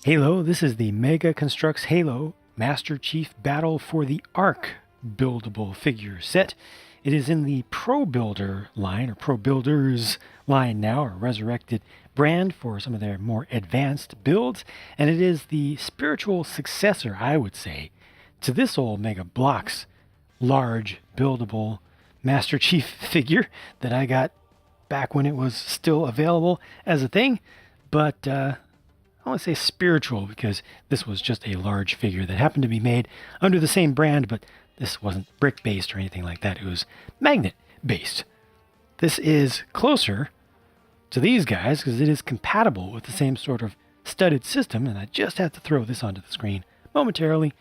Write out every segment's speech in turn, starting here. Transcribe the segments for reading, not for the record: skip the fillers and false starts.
Halo, this is the Mega Construx Halo Master Chief Battle for the Ark buildable figure set. It is in the Pro Builder line, or Pro Builders line now, or resurrected brand for some of their more advanced builds, and it is the spiritual successor, I would say, to this old Mega Bloks large buildable Master Chief figure that I got back when it was still available as a thing, but I want to say spiritual because this was just a large figure that happened to be made under the same brand, but this wasn't brick based or anything like that. It was magnet based. This is closer to these guys because it is compatible with the same sort of studded system, and I just have to throw this onto the screen momentarily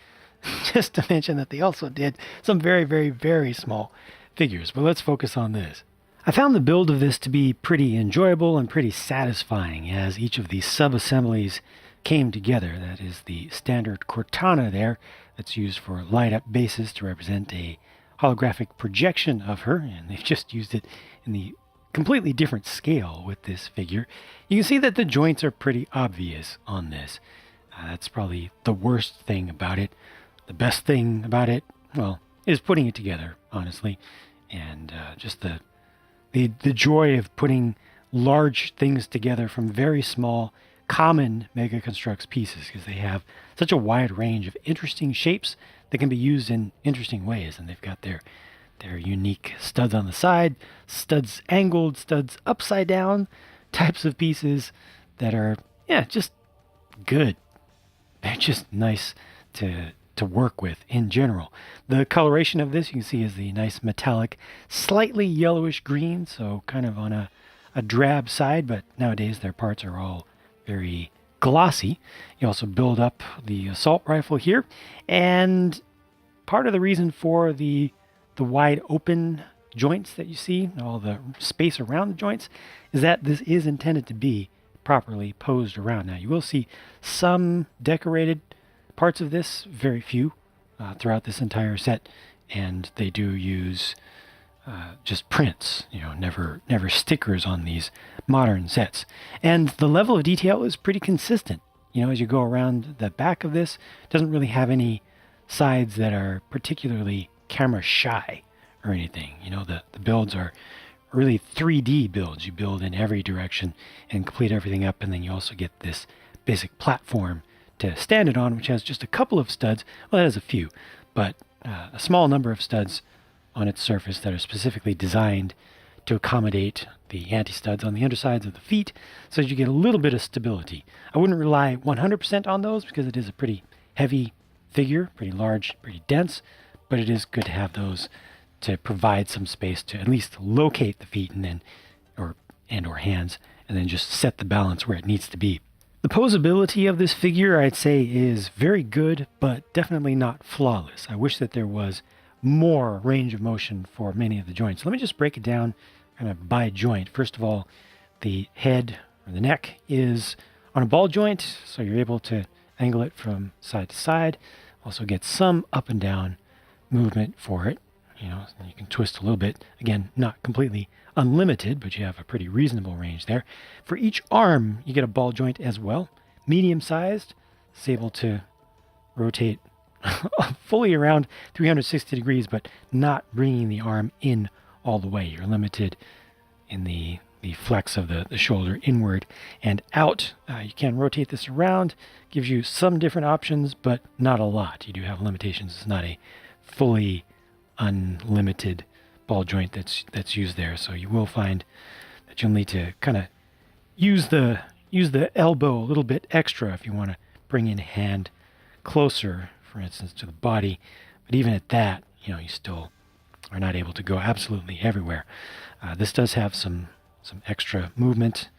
just to mention that they also did some very, very, very small figures. But let's focus on this. I found the build of this to be pretty enjoyable and pretty satisfying as each of these sub-assemblies came together. That is the standard Cortana there that's used for light-up bases to represent a holographic projection of her, and they've just used it in the completely different scale with this figure. You can see that the joints are pretty obvious on this. That's probably the worst thing about it. The best thing about it, well, is putting it together, honestly, and just the joy of putting large things together from very small, common Mega Construx pieces, because they have such a wide range of interesting shapes that can be used in interesting ways. And they've got their unique studs on the side, studs angled, studs upside down types of pieces that are, just good. They're just nice to work with in general. The coloration of this, you can see, is the nice metallic, slightly yellowish green, so kind of on a drab side, but nowadays their parts are all very glossy. You also build up the assault rifle here, and part of the reason for the wide open joints that you see, all the space around the joints, is that this is intended to be properly posed around. Now you will see some decorated parts of this, very few, throughout this entire set, and they do use just prints, never stickers on these modern sets. And the level of detail is pretty consistent. As you go around the back of this, it doesn't really have any sides that are particularly camera shy or anything. The builds are really 3D builds. You build in every direction and complete everything up, and then you also get this basic platform to stand it on, which has just a couple of studs. Well, it has a few, but a small number of studs on its surface that are specifically designed to accommodate the anti-studs on the undersides of the feet, so that you get a little bit of stability. I wouldn't rely 100% on those because it is a pretty heavy figure, pretty large, pretty dense, but it is good to have those to provide some space to at least locate the feet and then or hands, and then just set the balance where it needs to be. The posability of this figure, I'd say, is very good, but definitely not flawless. I wish that there was more range of motion for many of the joints. Let me just break it down kind of by joint. First of all, the head or the neck is on a ball joint, so you're able to angle it from side to side. Also get some up and down movement for it. You can twist a little bit. Again, not completely unlimited, but you have a pretty reasonable range there. For each arm, you get a ball joint as well. Medium sized. It's able to rotate fully around 360 degrees, but not bringing the arm in all the way. You're limited in the flex of the shoulder inward and out. You can rotate this around. Gives you some different options, but not a lot. You do have limitations. It's not a fully unlimited ball joint that's used there, so you will find that you'll need to kind of use the elbow a little bit extra if you want to bring in hand closer, for instance, to the body. But even at that, you still are not able to go absolutely everywhere. This does have some extra movement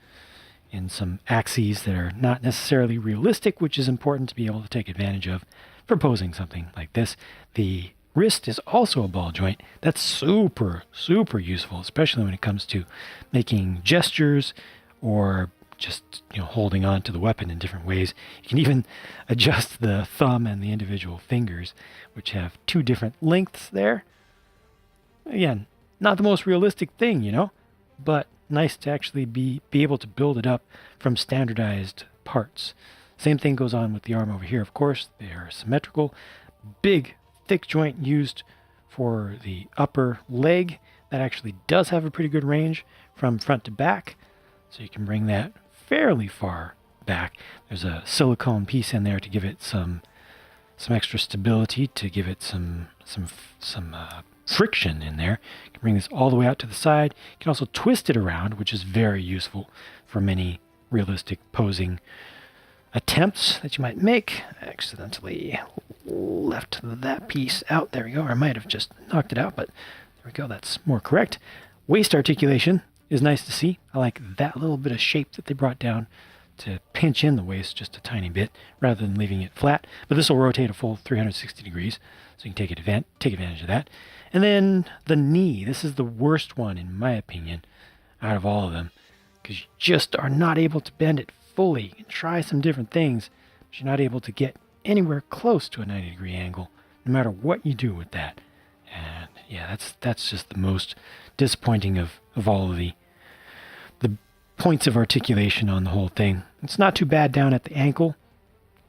in some axes that are not necessarily realistic, which is important to be able to take advantage of for posing something like this. The wrist is also a ball joint. That's super, super useful, especially when it comes to making gestures or just holding on to the weapon in different ways. You can even adjust the thumb and the individual fingers, which have two different lengths there. Again, not the most realistic thing, but nice to actually be able to build it up from standardized parts. Same thing goes on with the arm over here, of course. They are symmetrical. Big, thick joint used for the upper leg. That actually does have a pretty good range from front to back. So you can bring that fairly far back. There's a silicone piece in there to give it some extra stability, to give it some friction in there. You can bring this all the way out to the side. You can also twist it around, which is very useful for many realistic posing attempts that you might make. I accidentally left that piece out. There we go. Or I might have just knocked it out, but there we go. That's more correct. Waist articulation is nice to see. I like that little bit of shape that they brought down to pinch in the waist just a tiny bit rather than leaving it flat. But this will rotate a full 360 degrees, so you can take advantage of that. And then the knee. This is the worst one, in my opinion, out of all of them, because you just are not able to bend it fully. You can try some different things, but you're not able to get anywhere close to a 90-degree angle, no matter what you do with that. And yeah, that's just the most disappointing of all of the points of articulation on the whole thing. It's not too bad down at the ankle.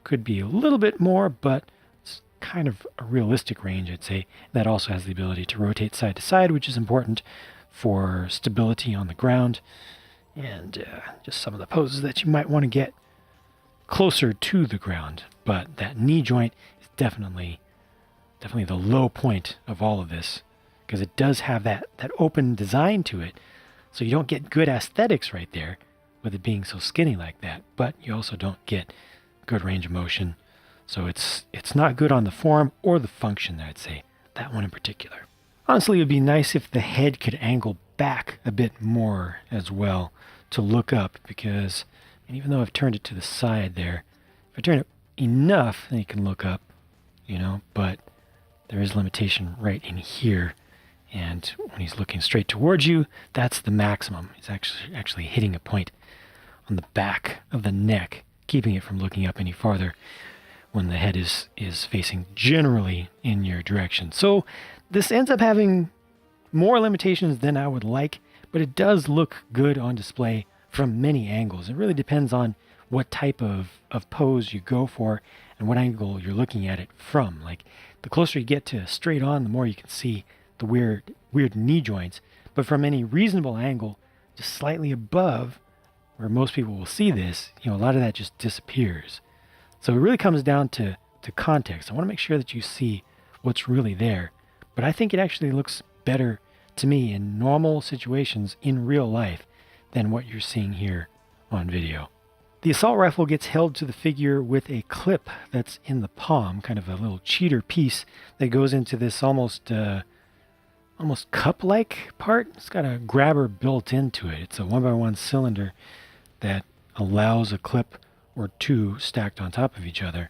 Could be a little bit more, but it's kind of a realistic range, I'd say. That also has the ability to rotate side to side, which is important for stability on the ground. And just some of the poses that you might want to get closer to the ground. But that knee joint is definitely the low point of all of this, because it does have that open design to it. So you don't get good aesthetics right there with it being so skinny like that, but you also don't get good range of motion. So it's not good on the form or the function, I'd say, that one in particular. Honestly, it would be nice if the head could angle back a bit more as well to look up, because even though I've turned it to the side there, if I turn it enough, then you can look up, but there is limitation right in here. And when he's looking straight towards you, that's the maximum. He's actually hitting a point on the back of the neck, keeping it from looking up any farther when the head is facing generally in your direction. So this ends up having more limitations than I would like, but it does look good on display from many angles. It really depends on what type of pose you go for and what angle you're looking at it from. Like, the closer you get to straight on, the more you can see the weird knee joints. But from any reasonable angle, just slightly above where most people will see this, a lot of that just disappears. So it really comes down to context. I want to make sure that you see what's really there. But I think it actually looks better to me in normal situations in real life than what you're seeing here on video. The assault rifle gets held to the figure with a clip that's in the palm, kind of a little cheater piece that goes into this almost cup-like part. It's got a grabber built into it. It's a 1x1 cylinder that allows a clip or two stacked on top of each other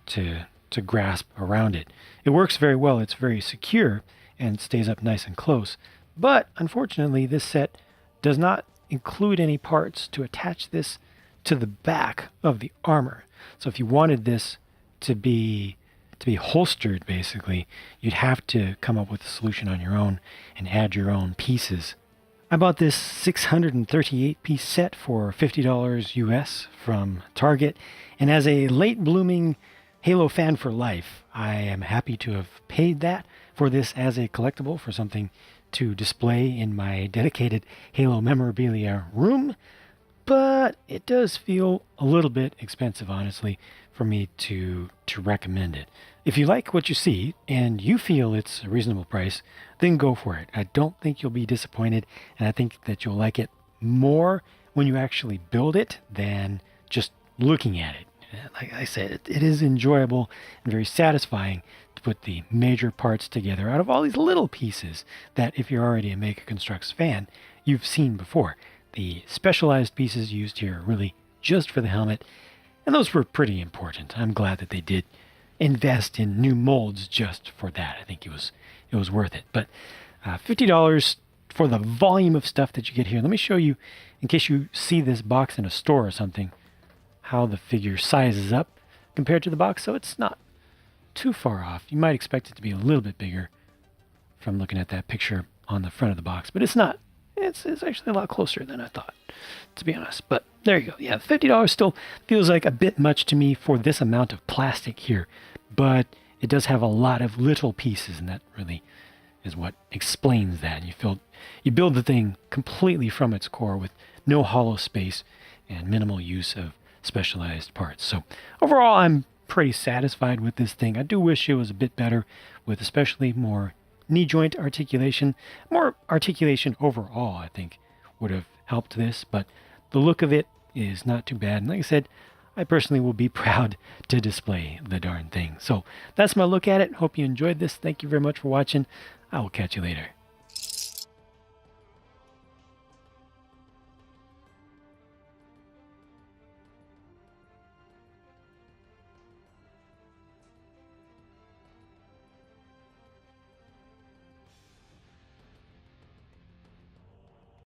to grasp around it. It works very well. It's very secure and stays up nice and close. But unfortunately, this set does not include any parts to attach this to the back of the armor. So if you wanted this to be holstered, basically, you'd have to come up with a solution on your own and add your own pieces. I bought this 638-piece set for $50 US from Target, and as a late blooming Halo fan for life, I am happy to have paid that for this as a collectible, for something to display in my dedicated Halo memorabilia room. But it does feel a little bit expensive, honestly, for me to recommend it. If you like what you see and you feel it's a reasonable price, then go for it. I don't think you'll be disappointed, and I think that you'll like it more when you actually build it than just looking at it. Like I said, it is enjoyable and very satisfying to put the major parts together out of all these little pieces that, if you're already a Mega Construx fan, you've seen before. The specialized pieces used here are really just for the helmet, and those were pretty important. I'm glad that they did invest in new molds just for that. I think it was worth it. But $50 for the volume of stuff that you get here. Let me show you, in case you see this box in a store or something, how the figure sizes up compared to the box. So it's not too far off. You might expect it to be a little bit bigger from looking at that picture on the front of the box, but it's not. It's actually a lot closer than I thought, to be honest. But There you go. Yeah, $50 still feels like a bit much to me for this amount of plastic here, but it does have a lot of little pieces, and that really is what explains that. You build the thing completely from its core with no hollow space and minimal use of specialized parts. So overall, I'm pretty satisfied with this thing. I do wish it was a bit better with especially more knee joint articulation. More articulation overall, I think, would have helped this, but the look of it is not too bad. And like I said, I personally will be proud to display the darn thing. So that's my look at it. Hope you enjoyed this. Thank you very much for watching. I will catch you later.